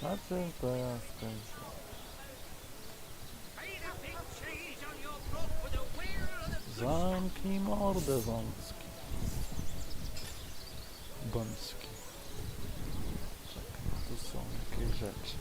Na czym to ja skończę? Zamknij mordę, wąski. Bąski. Czekaj, tu są jakieś rzeczy.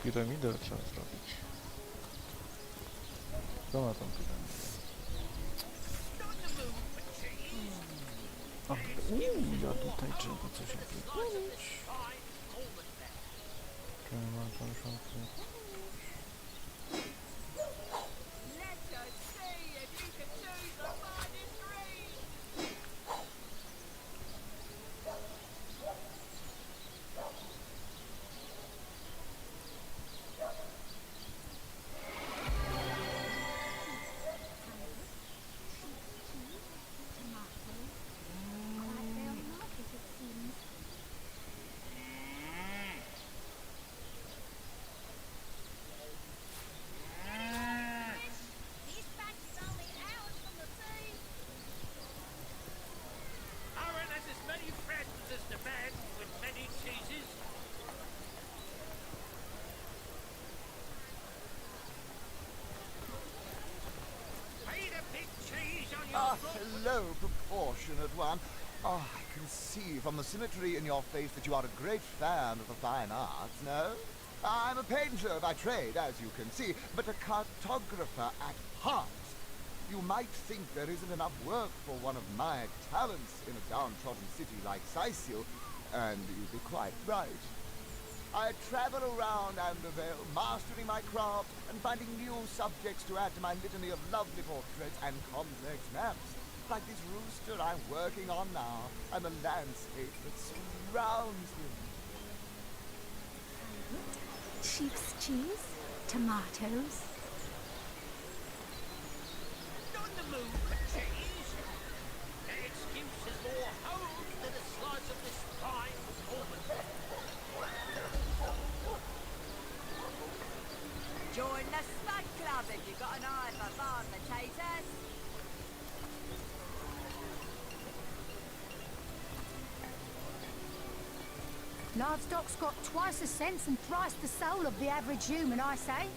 Piramidę trzeba zrobić. Co ma tą piramidę? Ja tutaj trzeba coś opiekuć. Czy ma tam szankę? Hello, proportionate one. Oh, I can see from the symmetry in your face that you are a great fan of the fine arts, no? I'm a painter by trade, as you can see, but a cartographer at heart. You might think there isn't enough work for one of my talents in a downtrodden city like Sicil, and you'd be quite right. I travel around Andervale, mastering my craft and finding new subjects to add to my litany of lovely portraits and complex maps. Like this rooster I'm working on now, and the landscape that surrounds him. Sheep's cheese, tomatoes. On the move for cheese. An excuse is more home than a slice of this fine woman. Join the Spud Club if you've got an eye for farm potatoes. Livestock's got twice the sense and thrice the soul of the average human, I say.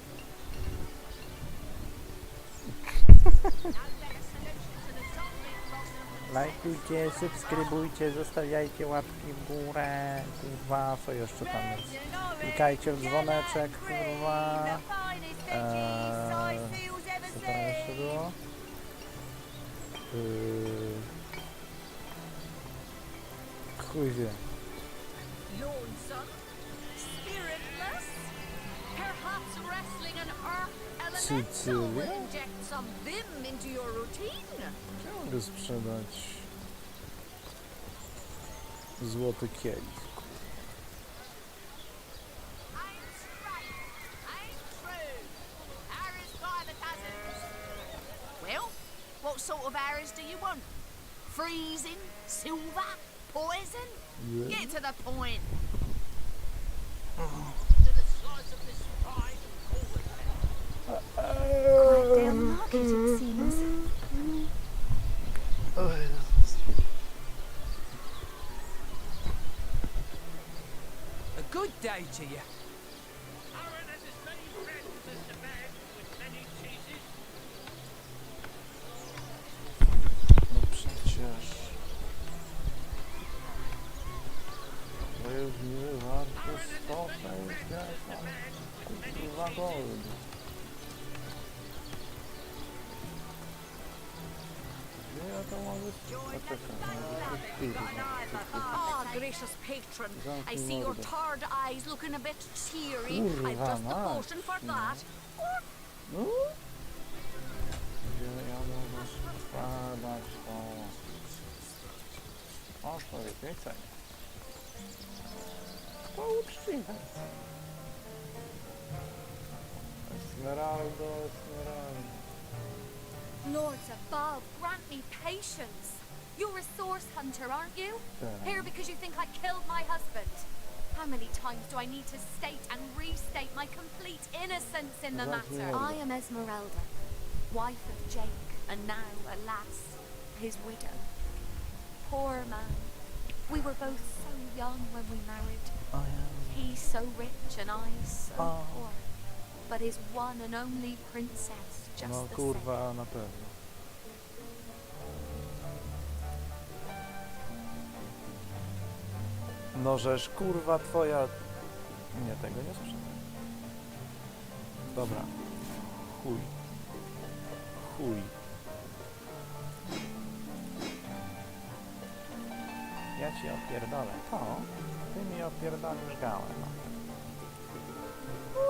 Lajkujcie, subskrybujcie, zostawiajcie łapki w górę. Kurwa, co jeszcze tam jest? Klikajcie w dzwoneczek, kurwa. Co tam jeszcze było? Chuj wie. Lonesome, spiritless, perhaps wrestling an earth elemental will inject some vim into your routine. Chciałem go sprzedać. Złoty kielich. I'm straight, I'm true. Arrows by the dozens. Well, what sort of arrows do you want? Freezing, silver, poison? Yeah. Get to the point. To the slice of this fine woman. Quite down market, it seems. A good day to you. Aaron has as many friends as the man with many cheeses. No przecież. To jest nie warte 160 kurwa gold. Gdzie ja to mogę? Ah, gracious patron, I see your tired eyes looking a bit teary. Kurwa, I've just the mać, potion for no. that. Gdzie ja mogę spać? Nie chcę. To uczciwe. Esmeraldo, Esmeraldo. Lords above, grant me patience. You're a source hunter, aren't you? Here because you think I killed my husband. How many times do I need to state and restate my complete innocence in the matter? I am Esmeralda, wife of Jake, and now, alas, his widow. Poor man. We were both so young when we married. He so rich and I so poor. But his one and only princess just No the kurwa, na pewno. No żeż kurwa twoja... Nie, tego nie słyszę. Dobra. Chuj. Chuj. Ja ci opierdolę to, ty mi opierdolisz gałę. No.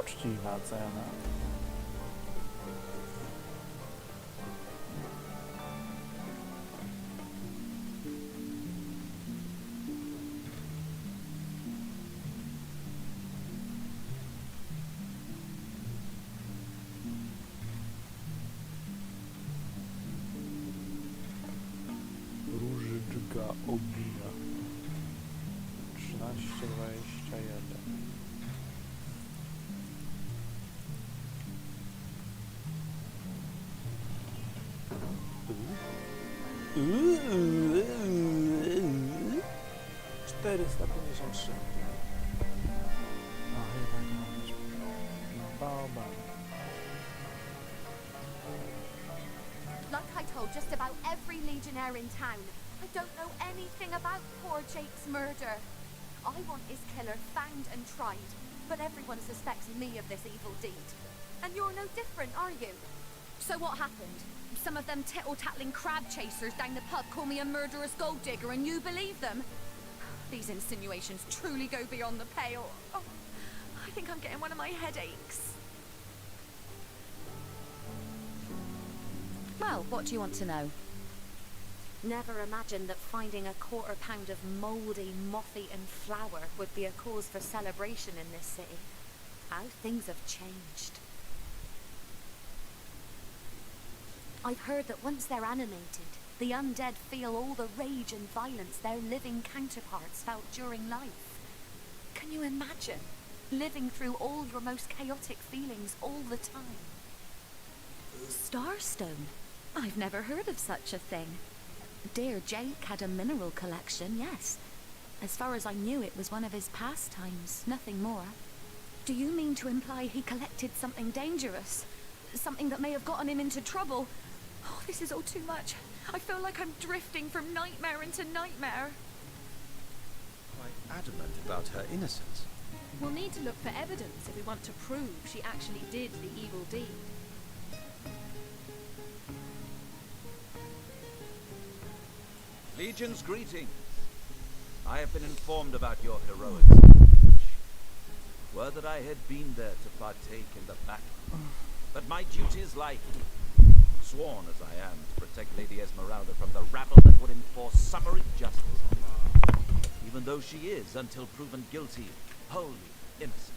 Uczciwa cena. Różyczka ognia. 13:21. Yy. 453. No chyba nie mam być. Baobab. Like I told just about every legionnaire in town, I don't know anything about poor Jake's murder. I want his killer found and tried, but everyone suspects me of this evil deed. And you're no different, are you? So what happened? Some of them tittle-tattling crab chasers down the pub call me a murderous gold digger and you believe them? These insinuations truly go beyond the pale. Oh, I think I'm getting one of my headaches. Well, what do you want to know? Never imagined that finding a £1/4 of mouldy, moth-eaten flour would be a cause for celebration in this city. How things have changed. I've heard that once they're animated, the undead feel all the rage and violence their living counterparts felt during life. Can you imagine living through all your most chaotic feelings all the time? Starstone? I've never heard of such a thing. Dear Jake had a mineral collection, yes. As far as I knew, it was one of his pastimes, nothing more. Do you mean to imply he collected something dangerous? Something that may have gotten him into trouble? Oh, this is all too much. I feel like I'm drifting from nightmare into nightmare. Quite adamant about her innocence. We'll need to look for evidence if we want to prove she actually did the evil deed. Legion's greetings. I have been informed about your heroics. Were that I had been there to partake in the battle. But my duties lie here. Sworn as I am to protect Lady Esmeralda from the rabble that would enforce summary justice on her. Even though she is, until proven guilty, wholly innocent.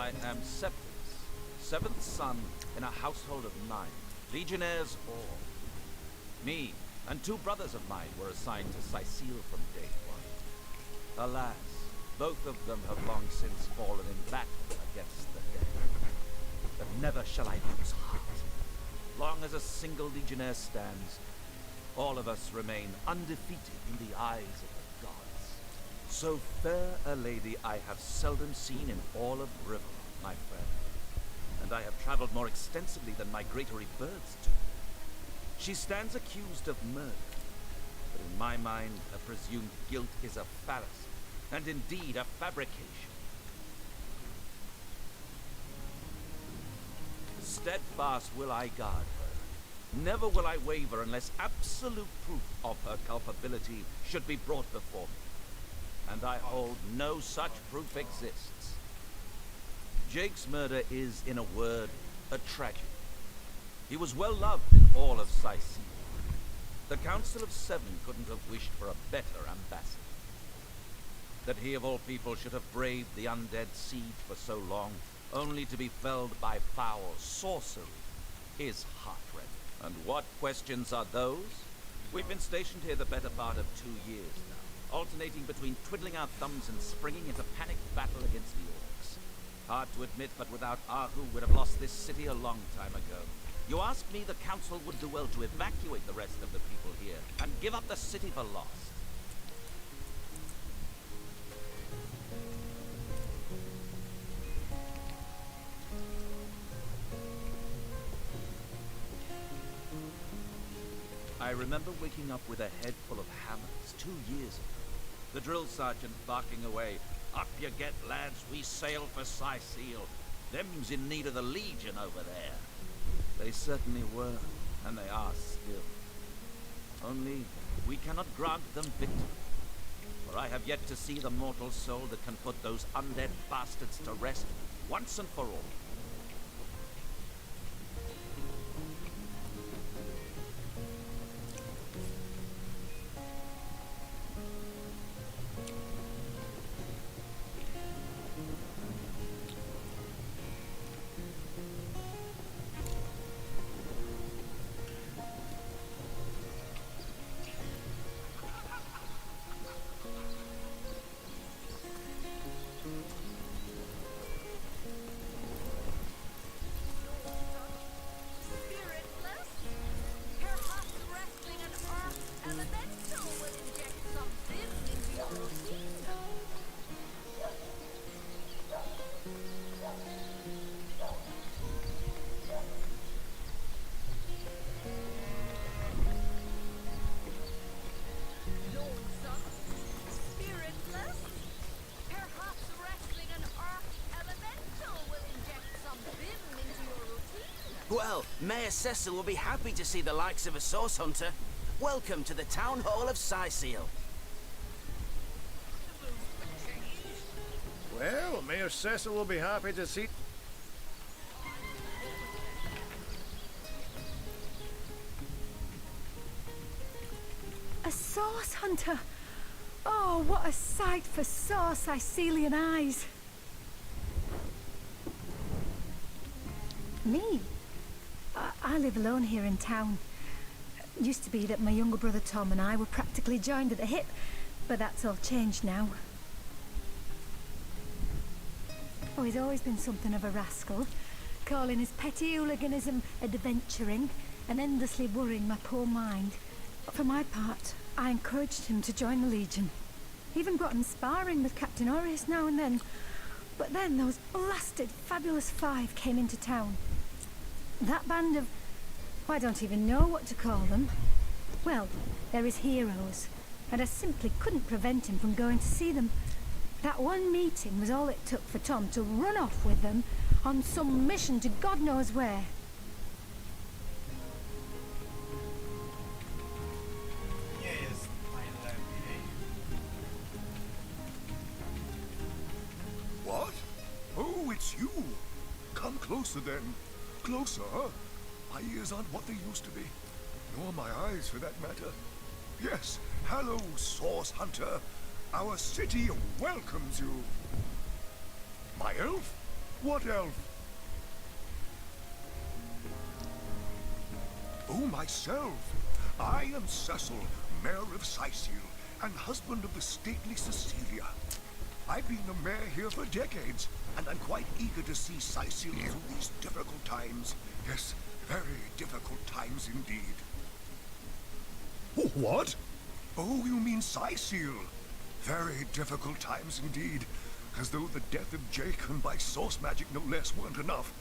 I am Septimus, seventh son in a household of 9, legionnaires all. Me and 2 brothers of mine were assigned to Sicile from day one. Alas, both of them have long since fallen in battle against the dead. But never shall I lose heart. Long as a single legionnaire stands, all of us remain undefeated in the eyes of the gods. So fair a lady I have seldom seen in all of Riverland, my friend. And I have traveled more extensively than migratory birds do. She stands accused of murder, but in my mind, her presumed guilt is a fallacy, and indeed a fabrication. Steadfast will I guard her. Never will I waver unless absolute proof of her culpability should be brought before me. And I hold no such proof exists. Jake's murder is, in a word, a tragedy. He was well loved in all of Sicile. The Council of 7 couldn't have wished for a better ambassador. That he of all people should have braved the undead siege for so long, only to be felled by foul sorcery, is heart-rending. And what questions are those? We've been stationed here the better part of 2 years now, alternating between twiddling our thumbs and springing into panicked battle against the orcs. Hard to admit, but without Ahu, we'd have lost this city a long time ago. You ask me, the Council would do well to evacuate the rest of the people here and give up the city for lost. I remember waking up with a head full of hammers 2 years ago. The drill sergeant barking away, "Up you get, lads, we sail for Sicile. Them's in need of the Legion over there." They certainly were, and they are still. Only, we cannot grant them victory. For I have yet to see the mortal soul that can put those undead bastards to rest once and for all. Well, Mayor Cecil will be happy to see the likes of a source hunter. Welcome to the Town Hall of Sicile. Well, Mayor Cecil will be happy to see... A source hunter? Oh, what a sight for sore Sicilian eyes. Me? I live alone here in town. Used to be that my younger brother Tom and I were practically joined at the hip, but that's all changed now. Oh, he's always been something of a rascal, calling his petty hooliganism adventuring and endlessly worrying my poor mind. But for my part, I encouraged him to join the Legion. Even brought him sparring with Captain Aureus now and then. But then those blasted Fabulous Five came into town. That band of... I don't even know what to call them. Well, they're his heroes, and I simply couldn't prevent him from going to see them. That one meeting was all it took for Tom to run off with them on some mission to God knows where. Yes, my lovely. What? Oh, it's you. Come closer then. Closer, huh? My ears aren't what they used to be. Nor my eyes, for that matter. Yes, hello, Source Hunter. Our city welcomes you. My elf? What elf? Oh, myself. I am Cecil, Mayor of Sicil, and husband of the stately Cecilia. I've been the mayor here for decades, and I'm quite eager to see Sicil through these difficult times. Yes, very difficult times indeed. What? Oh, you mean Sicil? Very difficult times indeed. As though the death of Jake, and by source magic no less, weren't enough.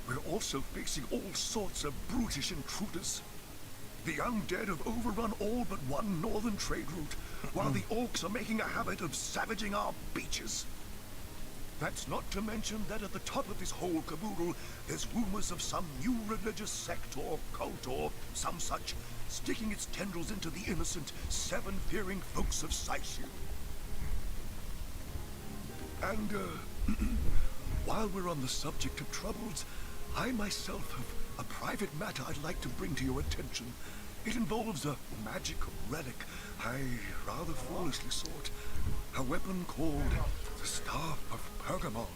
We're also facing all sorts of brutish intruders. The undead have overrun all but one northern trade route, while the orcs are making a habit of savaging our beaches. That's not to mention that at the top of this whole caboodle, there's rumors of some new religious sect or cult or some such, sticking its tendrils into the innocent, seven-fearing folks of Sicil. And, while we're on the subject of troubles, I myself have a private matter I'd like to bring to your attention. It involves a magical relic I rather foolishly sought. A weapon called the Staff of Pergamon.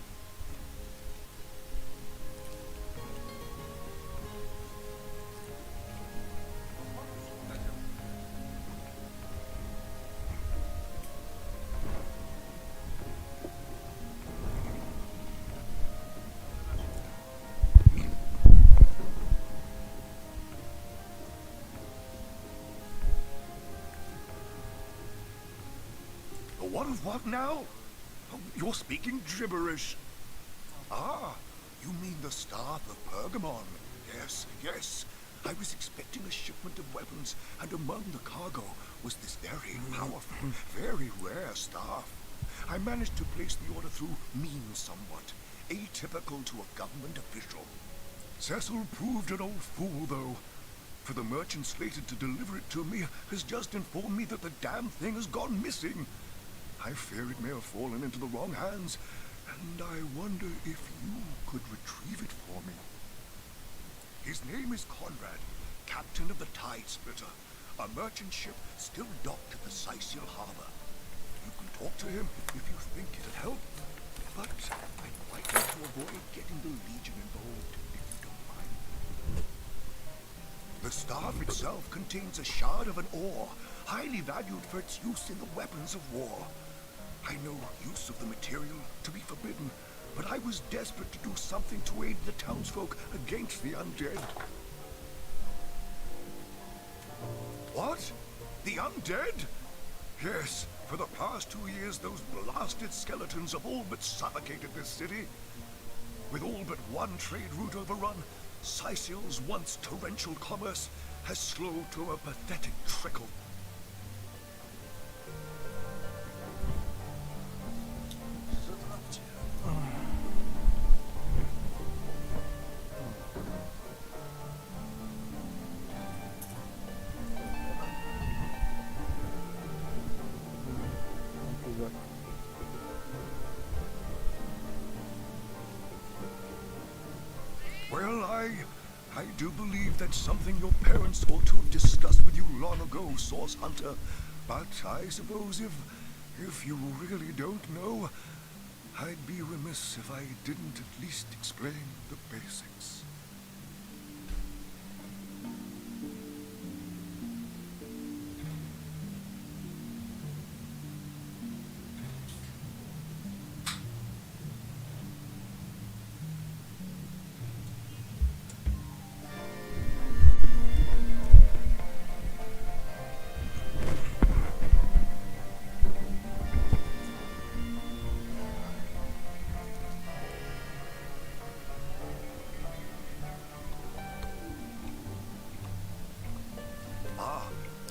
What now? Oh, you're speaking gibberish. Ah, you mean the Staff of Pergamon. Yes, yes. I was expecting a shipment of weapons, and among the cargo was this very powerful, very rare staff. I managed to place the order through means somewhat, atypical to a government official. Cecil proved an old fool, though, for the merchant slated to deliver it to me has just informed me that the damn thing has gone missing. I fear it may have fallen into the wrong hands, and I wonder if you could retrieve it for me. His name is Conrad, captain of the Tide Splitter, a merchant ship still docked at the Sicil harbor. You can talk to him if you think it'd help, but I'd quite like to avoid getting the Legion involved, if you don't mind. The staff itself contains a shard of an ore, highly valued for its use in the weapons of war. I know use of the material to be forbidden, but I was desperate to do something to aid the townsfolk against the undead. What? The undead? Yes, for the past 2 years those blasted skeletons have all but suffocated this city. With all but one trade route overrun, Sicil's once torrential commerce has slowed to a pathetic trickle. Well, I do believe that's something your parents ought to have discussed with you long ago, Source Hunter. But I suppose if you really don't know, I'd be remiss if I didn't at least explain the basics.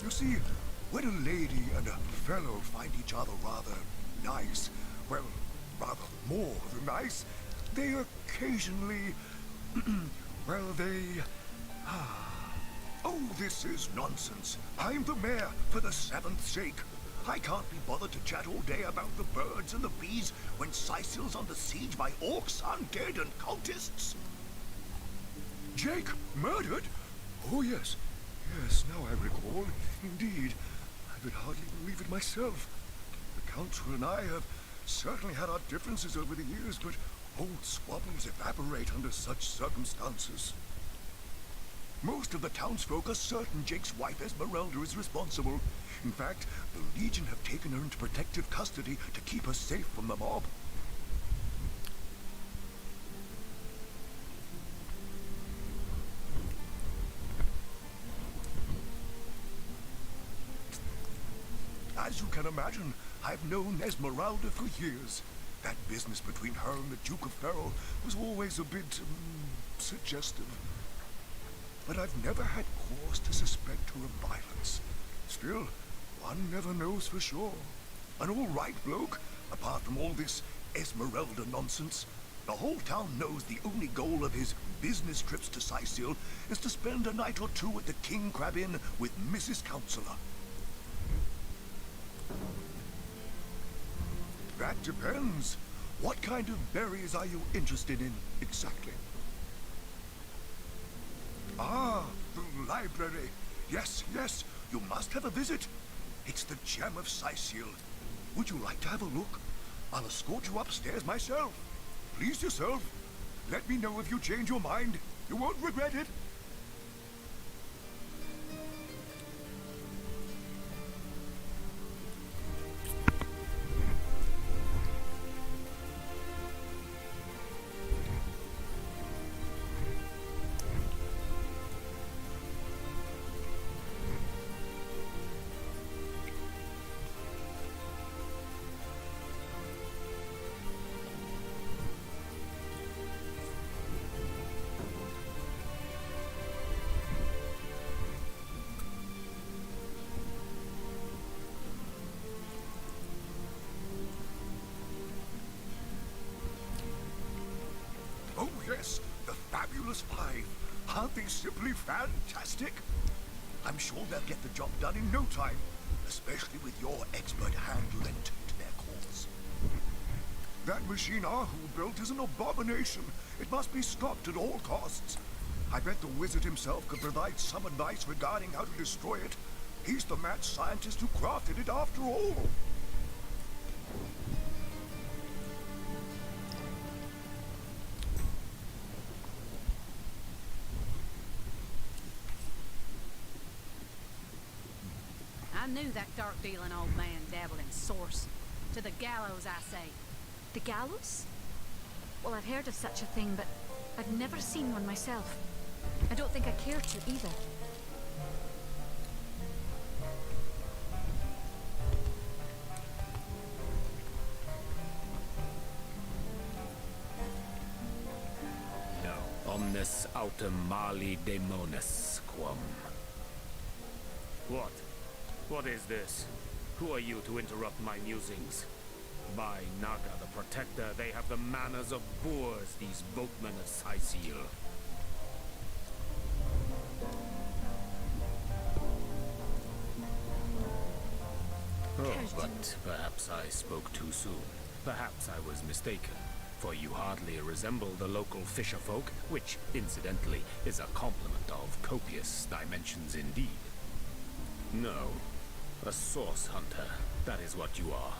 You see, when a lady and a fellow find each other rather nice, well, rather more than nice, they occasionally, well, Oh, this is nonsense. I'm the mayor for the 7th sake. I can't be bothered to chat all day about the birds and the bees when Sicil's under siege by orcs, undead, and cultists. Jake murdered? Oh, yes. Yes, now I recall. Indeed. I could hardly believe it myself. The Council and I have certainly had our differences over the years, but Old squabbles evaporate under such circumstances. Most of the townsfolk are certain Jake's wife Esmeralda is responsible. In fact, the Legion have taken her into protective custody to keep her safe from the mob. As you can imagine, I've known Esmeralda for years. That business between her and the Duke of Ferrol was always a bit suggestive. But I've never had cause to suspect her of violence. Still, one never knows for sure. An all-right bloke, apart from all this Esmeralda nonsense. The whole town knows the only goal of his business trips to Sicil is to spend a night or two at the King Crab Inn with Mrs. Counselor. That depends. What kind of berries are you interested in, exactly? Ah, the library. Yes, yes, you must have a visit. It's the gem of Sicil. Would you like to have a look? I'll escort you upstairs myself. Please yourself. Let me know if you change your mind. You won't regret it. Oh yes, the Fabulous Five. Aren't they simply fantastic? I'm sure they'll get the job done in no time, especially with your expert hand lent to their cause. That machine Ahu built is an abomination. It must be stopped at all costs. I bet the wizard himself could provide some advice regarding how to destroy it. He's the mad scientist who crafted it after all. I knew that dark-dealing old man dabbled in source. To the gallows, I say. The gallows? Well, I've heard of such a thing, but I've never seen one myself. I don't think I care to either. No. Omnis autem mali demonis quam. What? What is this? Who are you to interrupt my musings? By Naga the Protector, they have the manners of boors, these boatmen of Sicil. Oh, but perhaps I spoke too soon. Perhaps I was mistaken, for you hardly resemble the local fisher folk, which, incidentally, is a compliment of copious dimensions indeed. No, a source hunter, that is what you are.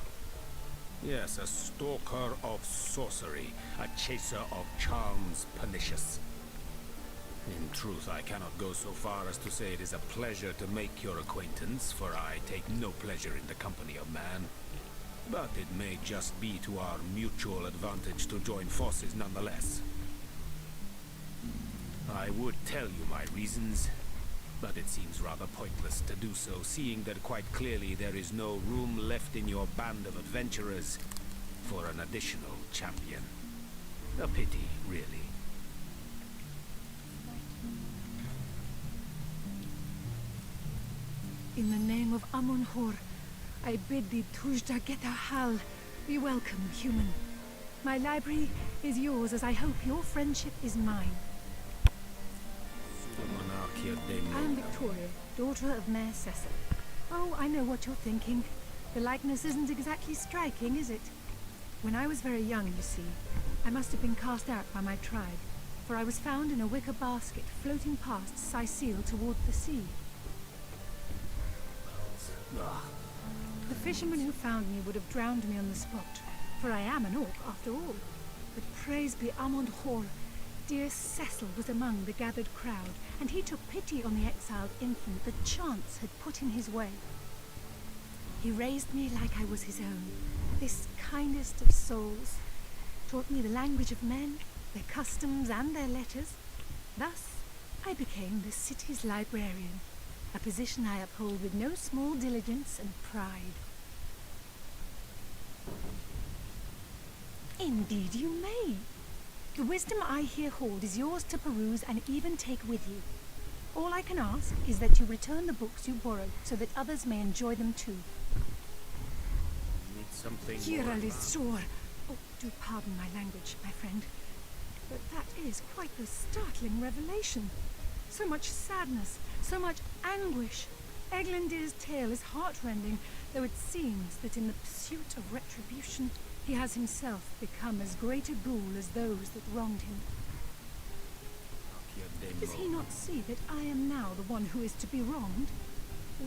Yes, a stalker of sorcery, a chaser of charms pernicious. In truth, I cannot go so far as to say it is a pleasure to make your acquaintance, for I take no pleasure in the company of man. But it may just be to our mutual advantage to join forces nonetheless. I would tell you my reasons, but it seems rather pointless to do so, seeing that quite clearly there is no room left in your band of adventurers for an additional champion. A pity, really. In the name of Amun-Hor, I bid thee Tujda Geta Hal. Be welcome, human. My library is yours, as I hope your friendship is mine. I am Victoria, daughter of Mayor Cecil. Oh, I know what you're thinking. The likeness isn't exactly striking, is it? When I was very young, you see, I must have been cast out by my tribe, for I was found in a wicker basket floating past Sicil toward the sea. The fisherman who found me would have drowned me on the spot, for I am an orc after all. But praise be Amon Hor, dear Cecil was among the gathered crowd, and he took pity on the exiled infant that chance had put in his way. He raised me like I was his own, this kindest of souls, taught me the language of men, their customs and their letters. Thus, I became the city's librarian, a position I uphold with no small diligence and pride. Indeed you may. The wisdom I here hold is yours to peruse and even take with you. All I can ask is that you return the books you borrowed so that others may enjoy them too. Need something Kira more. Lizor. Oh, do pardon my language, my friend. But that is quite the startling revelation. So much sadness, so much anguish. Eglandir's tale is heartrending, though it seems that in the pursuit of retribution, he has himself become as great a ghoul as those that wronged him. Does he not see that I am now the one who is to be wronged?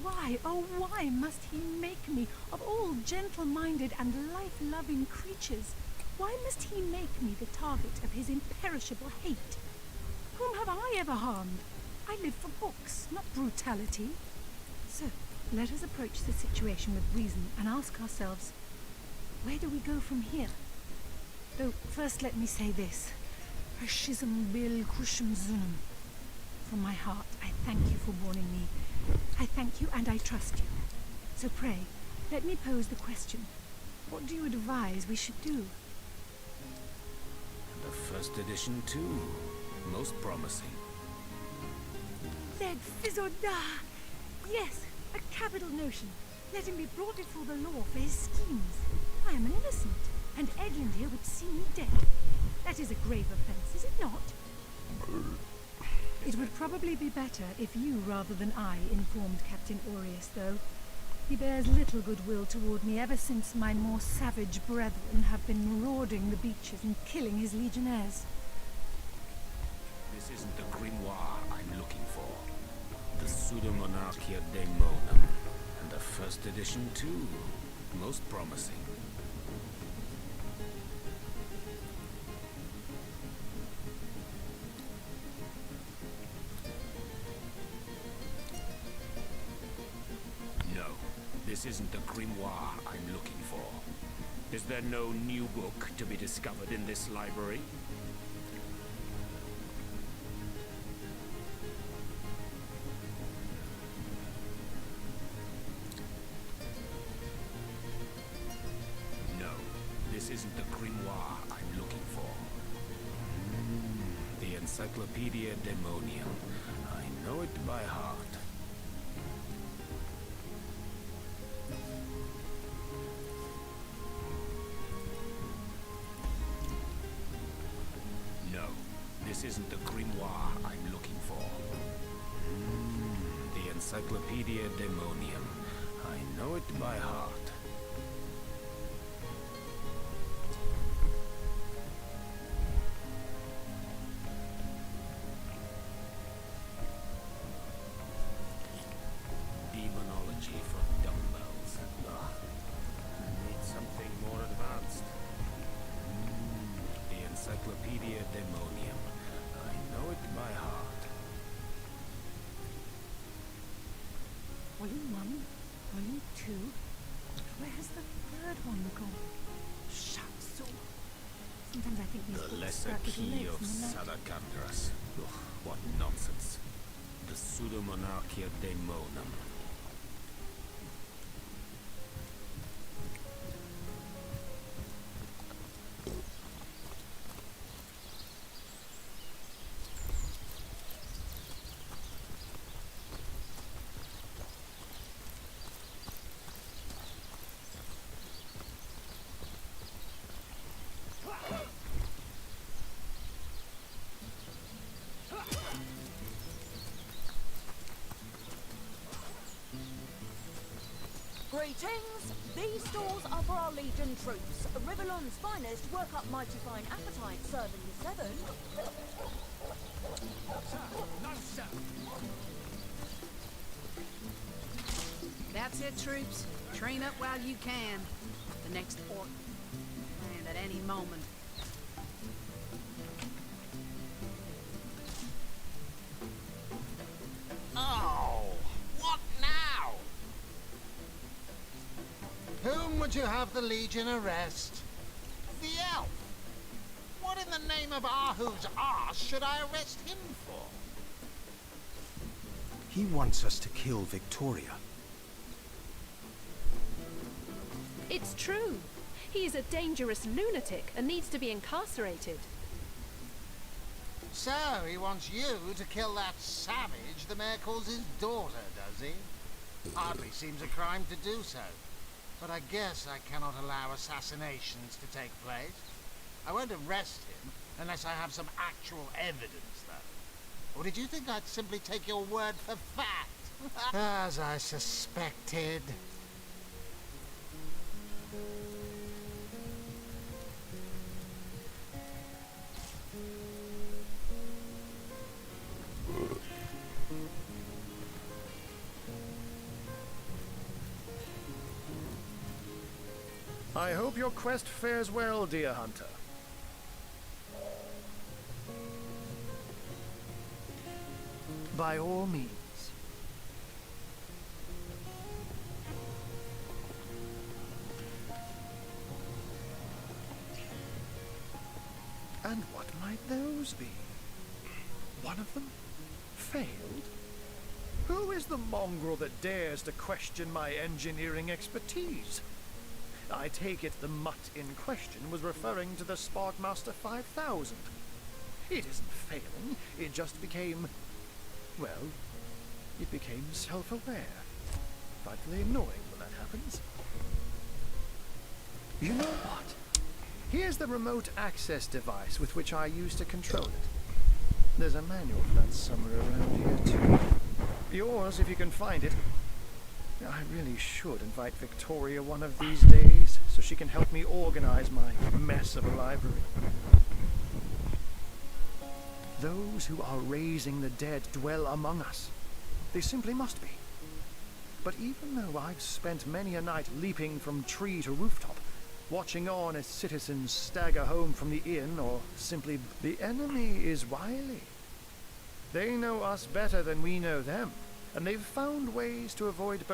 Why, oh why must he make me, of all gentle-minded and life-loving creatures, why must he make me the target of his imperishable hate? Whom have I ever harmed? I live for books, not brutality. So, let us approach the situation with reason and ask ourselves, where do we go from here? Though, first let me say this. Fascism bil kushum zunum. From my heart, I thank you for warning me. I thank you and I trust you. So pray, let me pose the question. What do you advise we should do? The first edition too. Most promising. Leg Fizoda! Yes, a capital notion. Let him be brought before the law for his schemes. I am an innocent, and Eglandir would see me dead. That is a grave offense, is it not? It would probably be better if you rather than I informed Captain Aureus, though. He bears little goodwill toward me ever since my more savage brethren have been marauding the beaches and killing his legionnaires. This isn't the grimoire I'm looking for. The Pseudomonarchia Daemonum. And the first edition too. Most promising. No, this isn't the grimoire I'm looking for. Is there no new book to be discovered in this library? No, this isn't the grimoire I'm looking for. The Encyclopedia Daemonium. I know it by heart. No, this isn't the grimoire I'm looking for. The Encyclopedia Daemonium. I know it by heart. Demonology for dumbbells. Ugh. Need something more advanced. The Encyclopedia Daemonium. I know it by heart. Volume 1, Volume 2. Where has the third one gone? Shatsu. Sometimes I think these The books Lesser start with the Key legs of and the neck. Salacandras. Ugh, what nonsense. The Pseudomonarchia Daemonum. Greetings! These stores are for our Legion troops. Rivellon's finest work up mighty fine appetite serving the seven. No, sir. That's it, troops. Train up while you can. The next orc. And at any moment. Oh, what now? Whom would you have the Legion arrest? The elf. What in the name of Ahu's arse should I arrest him for? He wants us to kill Victoria. It's true. He is a dangerous lunatic and needs to be incarcerated. So, he wants you to kill that savage the mayor calls his daughter, does he? Hardly seems a crime to do so. But I guess I cannot allow assassinations to take place. I won't arrest him unless I have some actual evidence, though. Or did you think I'd simply take your word for fact? As I suspected. I hope your quest fares well, dear hunter. By all means. And what might those be? One of them failed? Who is the mongrel that dares to question my engineering expertise? I take it the mutt in question was referring to the Sparkmaster 5000. It isn't failing, it just became... well, it became self-aware. Frightfully annoying when that happens. You know what? Here's the remote access device with which I used to control it. There's a manual for that somewhere around here, too. Yours, if you can find it. I really should invite Victoria one of these days, so she can help me organize my mess of a library. Those who are raising the dead dwell among us. They simply must be. But even though I've spent many a night leaping from tree to rooftop, watching on as citizens stagger home from the inn, or simply the enemy is wily. They know us better than we know them, and they've found ways to avoid